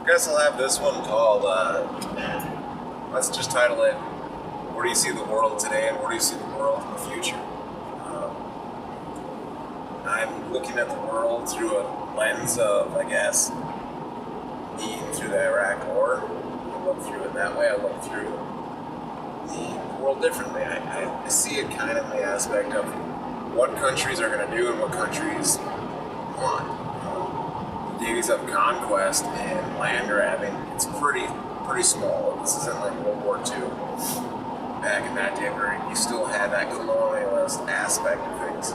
I guess I'll have this one called, let's just title it, Where Do You See the World Today and Where Do You See the World in the Future? I'm looking at the world through a lens of, I guess, being through the Iraq War. I look through it that way. I look through the world differently. I see it kind of in the aspect of what countries are going to do and what countries want. The days of conquest and land grabbing, it's pretty small. This isn't like World War II back in that day where you still had that colonialist aspect of things.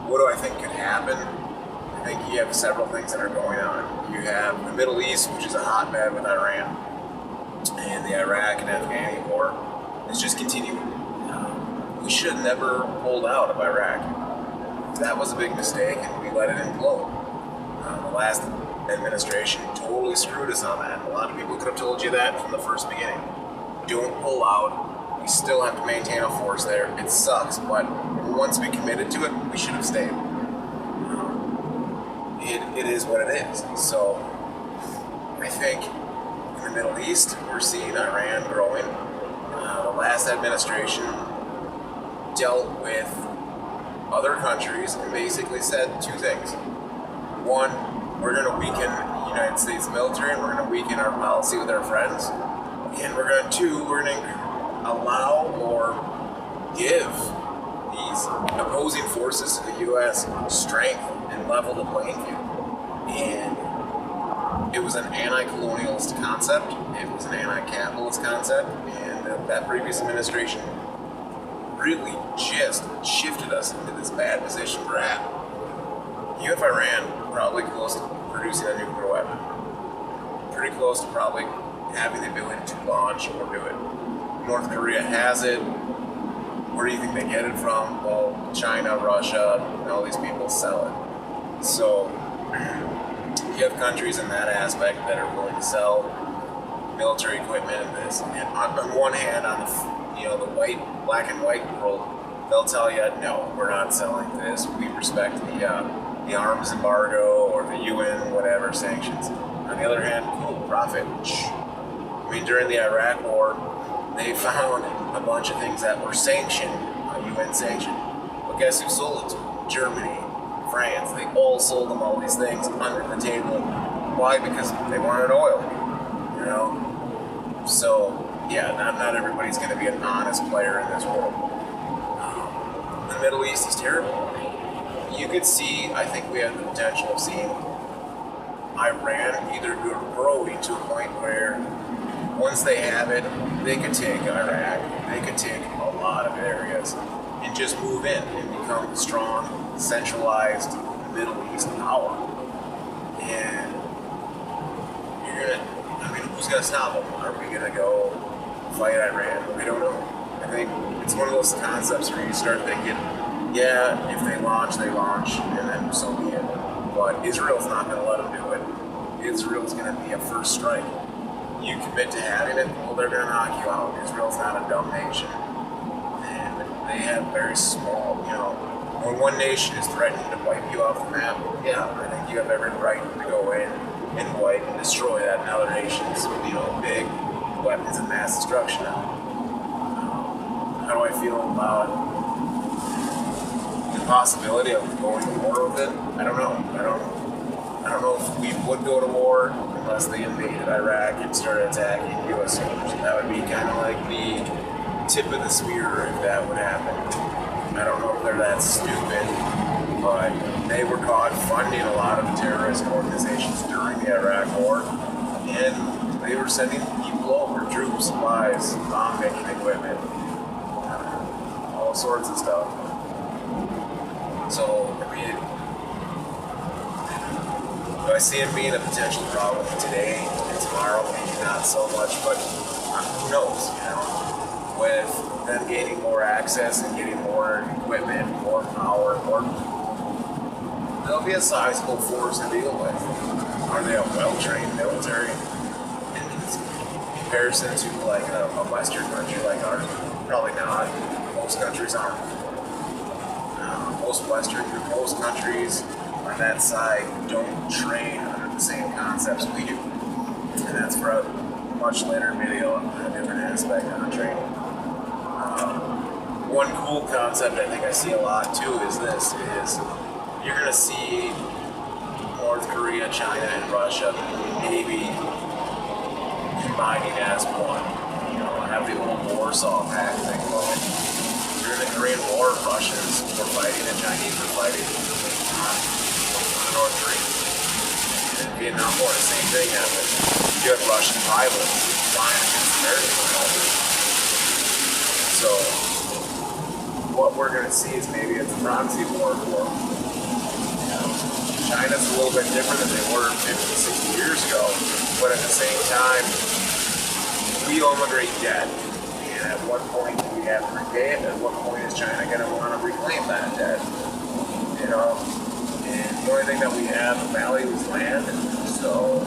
What do I think could happen? I think you have several things that are going on. You have the Middle East, which is a hotbed with Iran, and the Iraq and Afghani war is just continuing. We should have never pulled out of Iraq. That was a big mistake, and we let it implode. The last administration totally screwed us on that. A lot of people could have told you that from the first beginning. Don't pull out. We still have to maintain a force there. It sucks, but once we committed to it, we should have stayed. It is what it is. So I think in the Middle East, we're seeing Iran growing. The last administration dealt with other countries and basically said two things. One, we're going to weaken the United States military and we're going to weaken our policy with our friends. And we're going to allow or give these opposing forces to the U.S. strength and level the playing field. And it was an anti-colonialist concept. It was an anti-capitalist concept. And that previous administration really just shifted us into this bad position we're at. You have Iran probably close to producing a nuclear weapon. Pretty close to probably having the ability to launch or do it. North Korea has it. Where do you think they get it from? Well, China, Russia, and all these people sell it. So you have countries in that aspect that are willing to sell military equipment and this. And on one hand, on the white, black and white world, they'll tell you, no, we're not selling this. We respect the arms embargo or the UN, whatever, sanctions. On the other hand, cool, profit. I mean, during the Iraq War, they found a bunch of things that were sanctioned, UN sanctioned. But guess who sold it to them? Germany, France. They all sold them all these things under the table. Why? Because they wanted oil, you know? So, yeah, not everybody's going to be an honest player in this world. The Middle East is terrible. You could see, I think we have the potential of seeing Iran either growing to a point where once they have it, they could take Iraq, they could take a lot of areas and just move in and become a strong, centralized Middle East power. And who's gonna stop them? Are we gonna go fight Iran? We don't know. I think it's one of those concepts where you start thinking, yeah, if they launch, and then so be it. But Israel's not gonna let them do it. Israel's gonna be a first strike. You commit to having it, well, they're going to knock you out. Israel's not a dumb nation. And they have very small, when one nation is threatening to wipe you off the map, yeah, I think you have every right to go in and wipe and destroy that in other nations, big weapons of mass destruction. How do I feel about the possibility of going to war with it? I don't know. I don't know if we would go to war unless they invaded Iraq and started attacking U.S. soldiers. That would be kind of like the tip of the spear if that would happen. I don't know if they're that stupid, but they were caught funding a lot of terrorist organizations during the Iraq War, and they were sending people over, troops, supplies, bomb-making equipment, all sorts of stuff. So, do I see it being a potential problem today and tomorrow? Maybe not so much, but who knows, With them gaining more access and getting more equipment, more power, there'll be a sizable force to deal with. Are they a well-trained military? In comparison to like a Western country like ours, probably not. Most countries aren't. Most countries on that side don't train under the same concepts we do. And that's for a much later video on a different aspect on training. One cool concept I think I see a lot too is this, is you're going to see North Korea, China, and Russia maybe combining as one. You know, have the old Warsaw Pact thing going. During the Korean War, Russians were fighting and Chinese were fighting the North Koreans. And in Vietnam War, the same thing happened. You had Russian pilots flying against American pilots. So what we're going to see is maybe it's a proxy war for them. China's a little bit different than they were 50, 60 years ago, but at the same time, we owe them a great debt. And at what point do we have to repay it? At what point is China going to want to reclaim that debt? You know, and the only thing that we have in Mali is land, so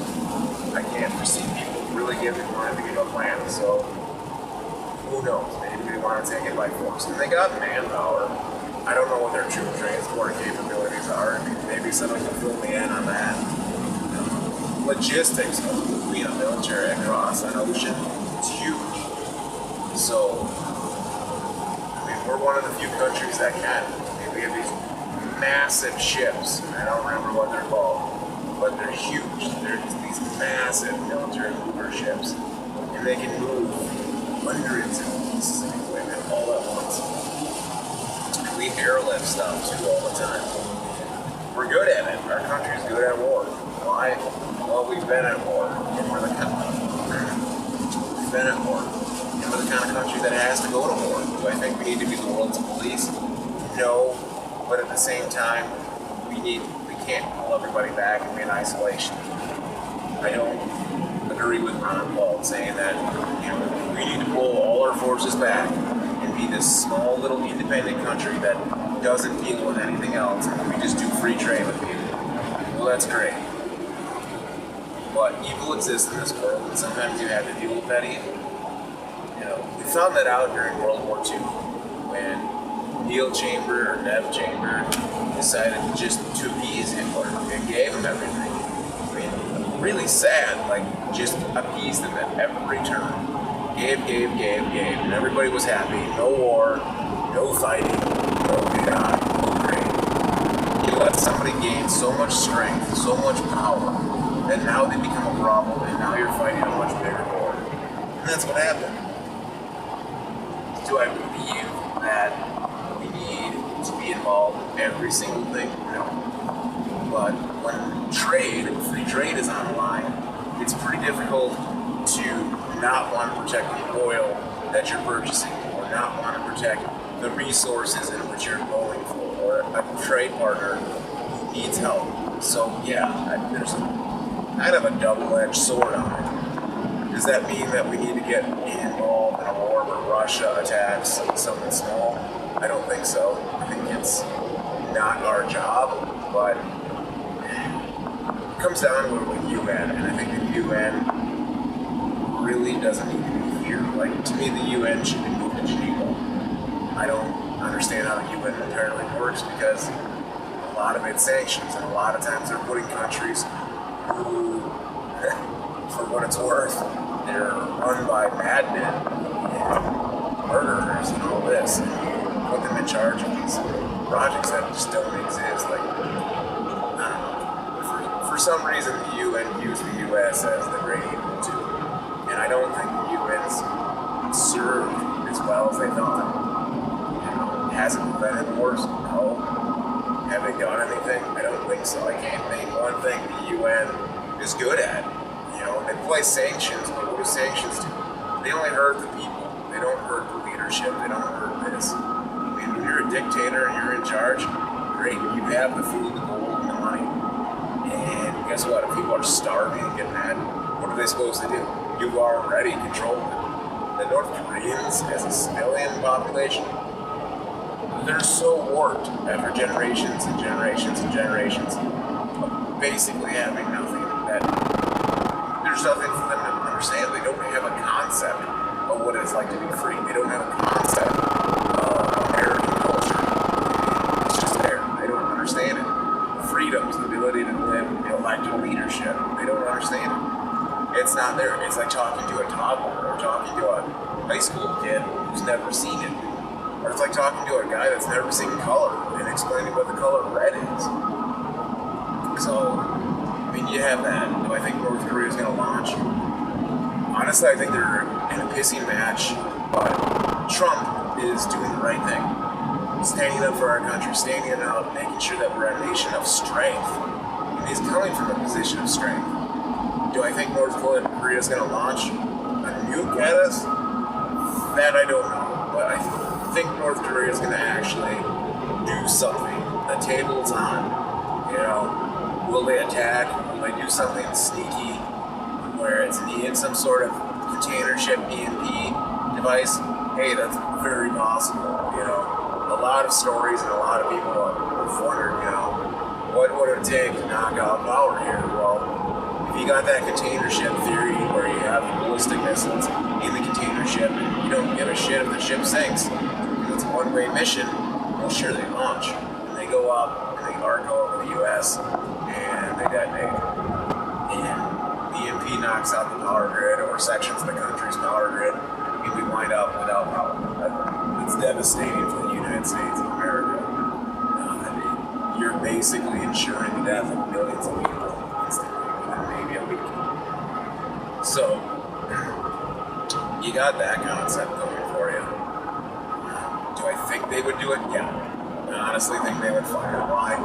I can't foresee people really wanting to give up land. So who knows? Maybe they want to take it by force. And they got manpower. I don't know what their troop transport capabilities are. Maybe someone can fill me in on that. Logistics of moving a military across an ocean is huge. So, I mean, we're one of the few countries that can. I mean, we have these massive ships. I don't remember what they're called, but they're huge. They're these massive military mover ships, and they can move hundreds of pieces of equipment all at once. We airlift stuff too all the time. We're good at it. Our country's good at war. Why? Well, we've been at war, and we're the kind of country that has to go to war. Do I think we need to be the world's police? No, but at the same time, we can't pull everybody back and be in isolation. I don't agree with Ron Paul saying that we need to pull all our forces back and be this small little independent country that doesn't deal with anything else, and we just do free trade with people. Well, that's great. But evil exists in this world, and sometimes you have to deal with that evil. We found that out during World War II when Nev Chamber decided to appease Hitler and gave him everything. I mean, really sad, like just appeased them at every turn. Gave, and everybody was happy. No war, no fighting, no God, great. You let somebody gain so much strength, so much power, that now they become a problem, and now you're fighting a much bigger war. And that's what happened. Do I believe that we need to be involved in every single thing? No. But when free trade is on the line, it's pretty difficult to not want to protect the oil that you're purchasing, or not want to protect the resources in which you're going for, or a trade partner who needs help. So yeah, there's kind of a double-edged sword on it. Does that mean that we need to get involved in a war where Russia attacks something small? I don't think so. I think it's not our job, but it comes down to the UN, and I think the UN really doesn't need to be here. Like, to me, the UN should be moved to Geneva. I don't understand how the UN entirely works, because a lot of it's sanctions, and a lot of times they're putting countries who, for what it's worth, they're run by madmen and murderers and all this, and you put them in charge of these projects that just don't exist. Like, I don't know. For some reason, the UN views the US as the great evil too, and I don't think the UN's served as well as they thought. Has it prevented wars? No. Have they done anything? I don't think so. I can't name one thing the UN is good at. They place sanctions, but what do sanctions do? They only hurt the people. They don't hurt the leadership. They don't hurt this. I mean, when you're a dictator and you're in charge, great. You have the food, the gold, and the money. And guess what? If people are starving and get mad, what are they supposed to do? You've already controlled them. The North Koreans, as a civilian population, they're so warped after generations and generations and generations of basically having nothing, that there's nothing for them to understand. They don't have a concept of what it's like to be free. They don't have a concept of American culture. It's just there. They don't understand it. Freedoms, leadership. They don't understand it. It's not there. It's like talking to a toddler or talking to a high school kid who's never seen it. Or it's like talking to a guy that's never seen color and explaining what the color red is. So, I mean, you have that. Do I think North Korea is going to launch? Honestly, I think they're in a pissing match, but Trump is doing the right thing. Standing up for our country, standing out, making sure that we're a nation of strength. And he's coming from a position of strength. Do I think North Korea is going to launch a nuke at us? That I don't know. But I think North Korea is going to actually do something. The table's on. You know, will they attack? Will they do something sneaky where it's in some sort of container ship EMP device? Hey, that's very possible. You know, a lot of stories and a lot of people have wondered, you know, what would it take to knock out power here? Well, if you got that container ship theory where you have ballistic missiles in the container ship and you don't give a shit if the ship sinks, it's a one-way mission, well, sure, they launch. And they go up and they arc over the U.S. and they detonate. And the EMP knocks out the power grid or sections of the country's power grid, and we wind up without power. It's devastating for the United States of America. You're basically ensuring the death of millions of people instantly within maybe a week. So, you got that concept going for you. Do I think they would do it? Yeah. I honestly think they would fire. Why?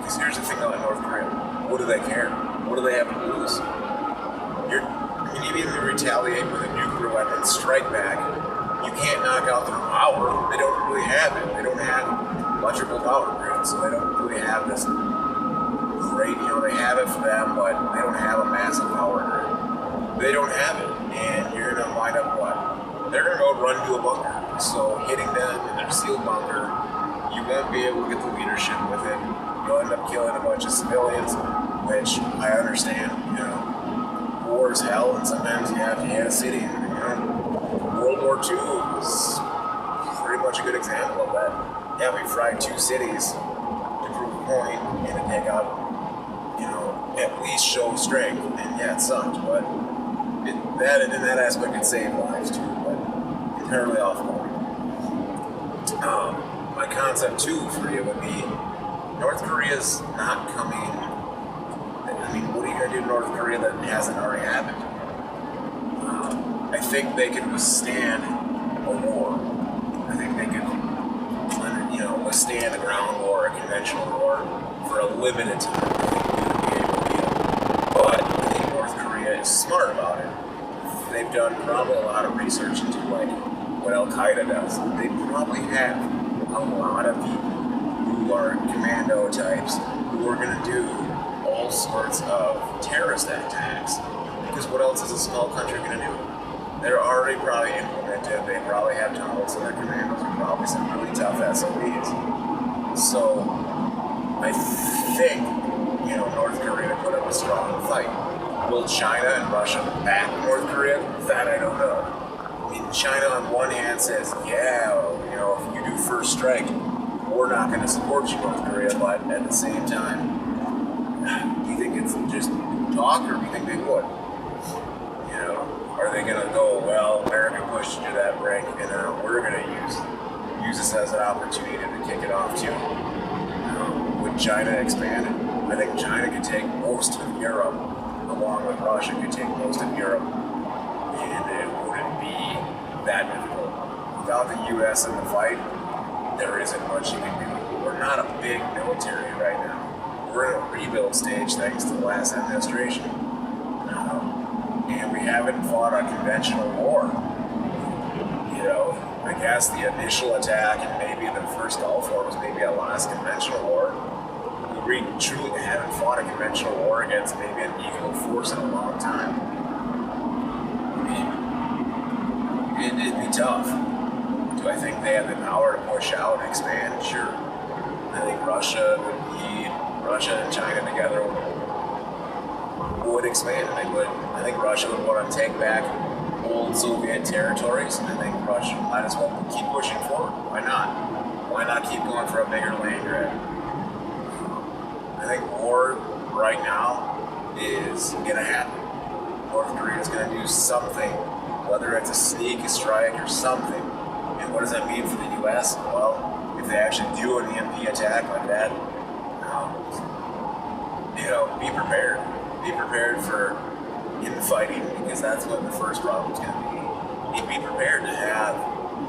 Because here's the thing about North Korea. What do they care? What do they have to lose? Even if they retaliate with a nuclear weapon, strike back, you can't knock out their power. They don't really have it. They don't have electrical power grid, so they don't really have this great, you know, they have it for them, but they don't have a massive power grid. They don't have it, and you're going to wind up what? They're going to go run to a bunker. So hitting them in their sealed bunker, you won't be able to get the leadership with it. You'll end up killing a bunch of civilians, which I understand, you know. War is hell, and sometimes you have to hit a city. You know, World War II was pretty much a good example of that. Yeah, we fried 2 cities to prove a point and to take out, you know, at least show strength. And yeah, it sucked, but in that aspect, it saved lives too. But entirely off point. My concept too for you would be North Korea's not coming. I mean, what are you going to do to North Korea that hasn't already happened? I think they could withstand a war. I think they could, you know, withstand a ground war, a conventional war, for a limited time. I think they would be able to beat them. But I think North Korea is smart about it. They've done probably a lot of research into, like, what Al-Qaeda does. They probably have a lot of people who are commando types who are going to do all sorts of terrorist attacks, because what else is a small country going to do? They're already probably implemented. They probably have tunnels, and their commandos are probably some really tough SOBs. So I think, you know, North Korea put up a strong fight. Will China and Russia back North Korea? That I don't know. I mean, China on one hand says, yeah, you know, if you do first strike, we're not going to support you, North Korea, but at the same time, do you think it's just talk, or do you think they would? You know, are they going to go, well, America pushed you to that brink, and we're going to use this as an opportunity to kick it off too? Would China expand it? I think China could take most of Europe, along with Russia could take most of Europe, and it wouldn't be that difficult. Without the U.S. in the fight, there isn't much you can do. We're not a big military right now. We're in a rebuild stage thanks to the last administration. And we haven't fought a conventional war. You know, I guess the initial attack and maybe the first Gulf War was maybe a last conventional war. We truly haven't fought a conventional war against maybe an equal force in a long time. I mean, it'd be tough. Do I think they have the power to push out and expand? Sure. I think Russia and China together would expand. I think Russia would want to take back old Soviet territories, and I think Russia might as well keep pushing forward. Why not? Why not keep going for a bigger land grab? I think war right now is gonna happen. North Korea is gonna do something, whether it's a sneak, a strike, or something. And what does that mean for the U.S.? Well, if they actually do an EMP attack like that, be prepared. Be prepared for infighting, because that's what the first problem is going to be. Be prepared to have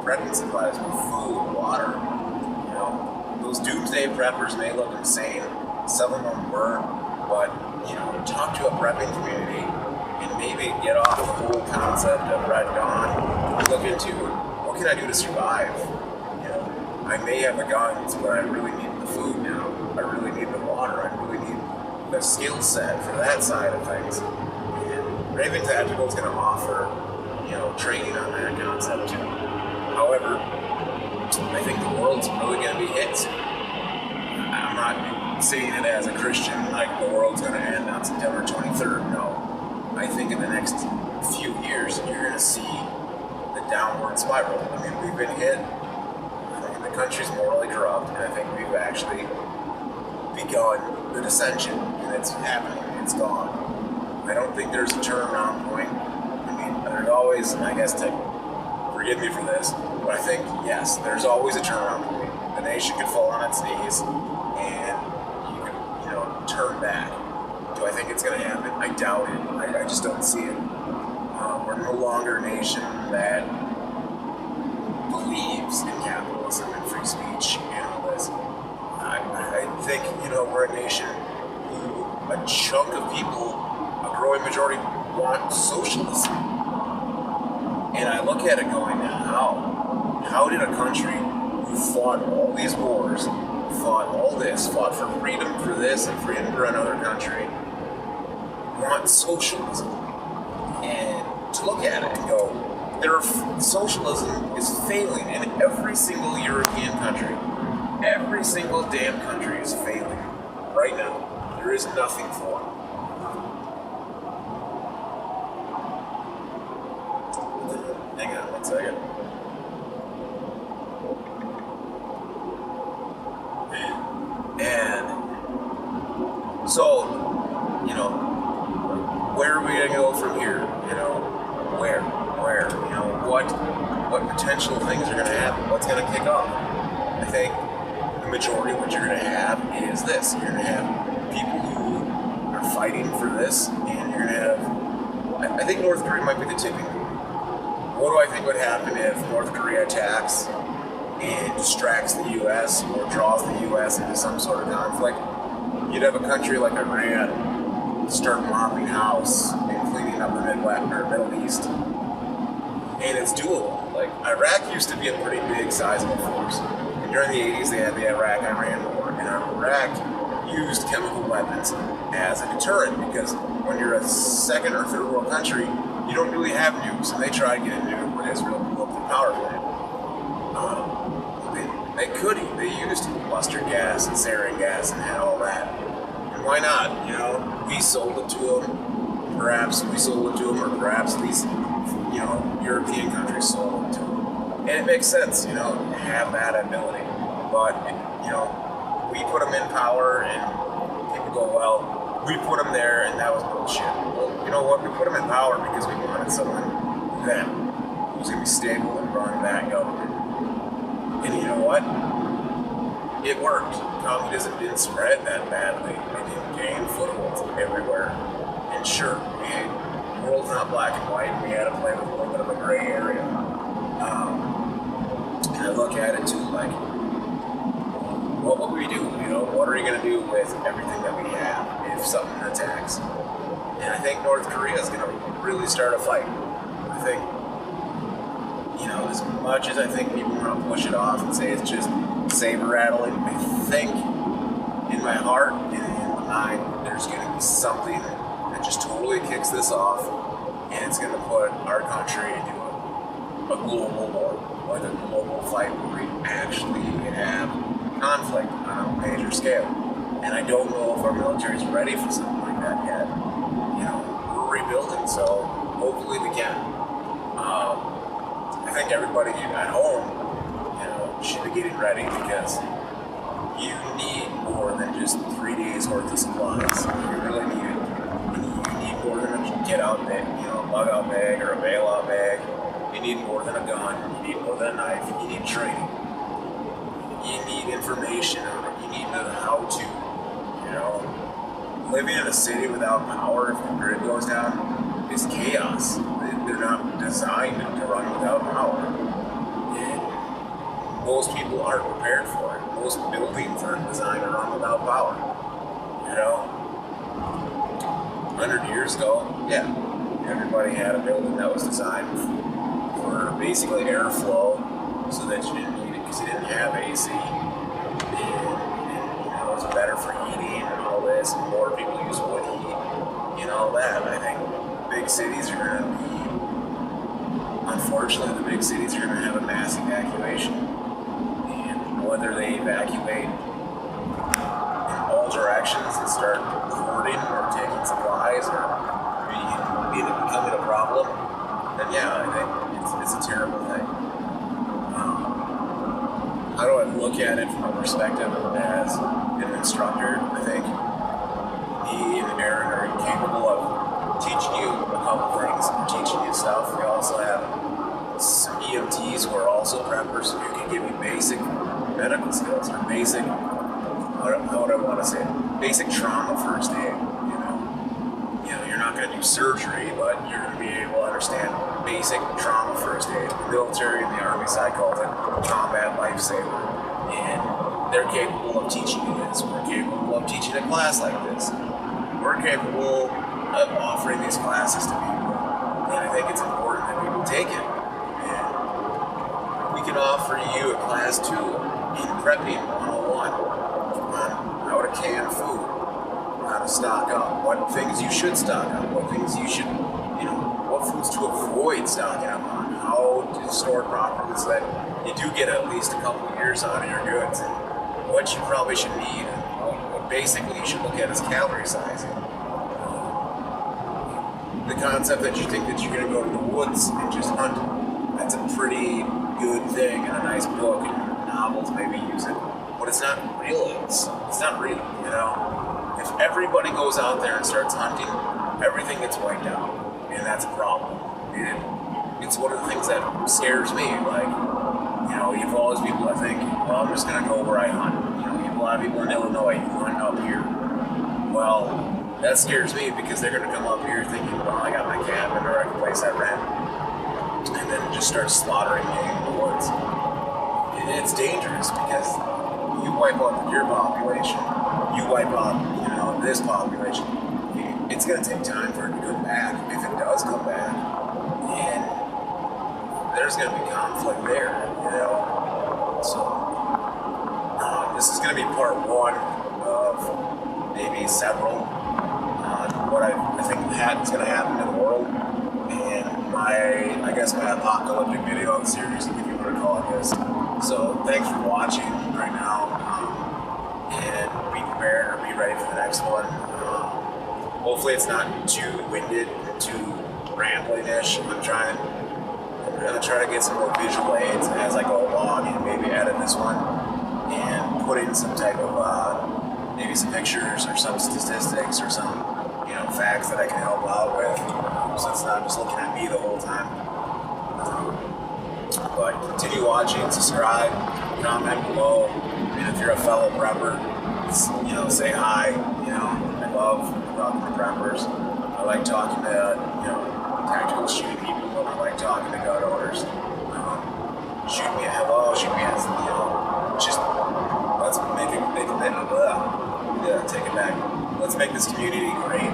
prepping supplies with food, water. Those doomsday preppers may look insane. Some of them were, but talk to a prepping community and maybe get off the whole concept of Red Dawn and look into what can I do to survive. I may have the guns, but I really need the food now. I really need the water. I really need the skill set for that side of things. And Raven Tactical is going to offer, training on that concept too. However, I think the world's really going to be hit. I'm not saying it as a Christian, like the world's going to end on September 23rd. No. I think in the next few years, you're going to see the downward spiral. I mean, we've been hit. The country's morally corrupt, and I think we've actually begun the dissension, and it's happening. It's gone. I don't think there's a turnaround point. I mean, there's always, and I guess forgive me for this, but I think, yes, there's always a turnaround point. The nation could fall on its knees, and you could, turn back. Do I think it's going to happen? I doubt it. I just don't see it. We're no longer a nation that believes in capitalism and free speech and all this. I think, we're a nation who a chunk of people, a growing majority, want socialism. And I look at it going, how? How did a country who fought all these wars, fought all this, fought for freedom for this and freedom for another country, want socialism? And to look at it and go, socialism is failing in every single European country. Every single damn country is failing right now. There is nothing for them. Hang on 1 second. And so, where are we going to go from here? Where? What potential things are going to happen? What's going to kick off? I think the majority of what you're going to have is this. You're going to have people who are fighting for this, and you're going to have, I think North Korea might be the tipping point. What do I think would happen if North Korea attacks and distracts the U.S. or draws the U.S. into some sort of conflict? You'd have a country like Iran start mopping house and cleaning up the Middle East. And it's doable. Like, Iraq used to be a pretty big, sizable force. And during the 80s, they had the Iraq-Iran war. And Iraq used chemical weapons as a deterrent, because when you're a second or third world country, you don't really have nukes. And they tried to get a nuke when Israel blew up the power plant. They used mustard gas and sarin gas and had all that. And why not? We sold it to them. Perhaps we sold it to them, or perhaps these European countries sold it to them. And it makes sense, to have that ability. But, we put them in power, and people go, well, we put them there, and that was bullshit. Well, you know what? We put them in power because we wanted someone then who's going to be stable and run that government. And you know what? It worked. Communism didn't spread that badly. It didn't gain footholds everywhere. And sure, the world's not black and white. We had to play with a little bit of a gray area. And I look at it too, like, what will we do? What are we going to do with everything that we have if something attacks? And I think North Korea is going to really start a fight. I think, as much as I think people want to push it off and say it's just saber rattling, I think in my heart and in my mind, there's going to be something that just totally kicks this off, and it's going to put our country into a global war, like a global fight where we actually have conflict on a major scale. And I don't know if our military is ready for something like that yet. We're rebuilding, so hopefully we can. I think everybody at home, should be getting ready, because you need more than just 3 days worth of supplies. You really need it. And you need more than a gun. You need more than a knife. You need training. You need information on it. You need to know how to, living in a city without power, if the grid goes down, is chaos. They're not designed to run without power. And most people aren't prepared for it. Most buildings aren't designed to run without power. 100 years ago, yeah, everybody had a building that was designed for basically airflow so that you didn't need it because you didn't have AC. And it was better for heating and all this, and more people use wood heat, all that. I think big cities are going to be, unfortunately, the big cities are going to have a mass evacuation. And whether they evacuate in all directions and start hoarding or taking supplies or becoming a problem, then yeah, I think it's a terrible thing. How do I look at it from a perspective as an instructor? I think me and Aaron are capable of teaching you a couple things, teaching you stuff. We also have some EMTs who are also preppers who can give you basic medical skills or basic, how would I want to say it? Basic trauma first aid. You're not going to do surgery, but you're going to be able to understand basic trauma first aid. The military and the Army side calls it combat lifesaver. And they're capable of teaching you this. We're capable of teaching a class like this. We're capable of offering these classes to people. And I think it's important that people take it. And we can offer you a class too in prepping 101 on how to can food, how to stock up, what things you should stock up, what things you should, what foods to avoid stocking up on, how to store properly so that you do get at least a couple of years out of your goods, and what you probably should need, and what basically you should look at is calorie sizing. The concept that you think that you're going to go to the woods and just hunt, that's a pretty good thing, and a nice book and novels maybe use it, but it's not real. It's not real, If everybody goes out there and starts hunting, everything gets wiped out, and that's a problem. And it's one of the things that scares me. You have all these people that think, well, I'm just going to go where I hunt. You have a lot of people in Illinois who hunt up here. Well, that scares me because they're going to come up here thinking, well, I got my cabin or a place I rent, and then just start slaughtering game in the woods. And it's dangerous because you wipe out the deer population, you wipe out, this population. It's going to take time for it to come back, if it does come back. And there's going to be conflict there, So, this is going to be part one of maybe several what I think is going to happen in the world. And my apocalyptic video series, if you were to call it this. So, thanks for watching right now. And be prepared or be ready for the next one. Hopefully it's not too winded and too rambling-ish. I'm going to try to get some more visual aids as I go along and maybe edit this one and put in some type of maybe some pictures or some statistics or some facts that I can help out with, so it's not just looking at me the whole time. But continue watching, subscribe, comment below, and if you're a fellow prepper, say hi. I love talking to preppers. I like talking to tactical shooting people. I like talking to gun owners. Shoot me a hello, shoot me a just let's make it take it back. Let's make this community great.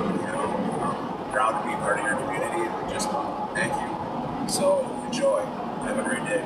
Proud to be part of your community, and just thank you. So enjoy. Have a great day.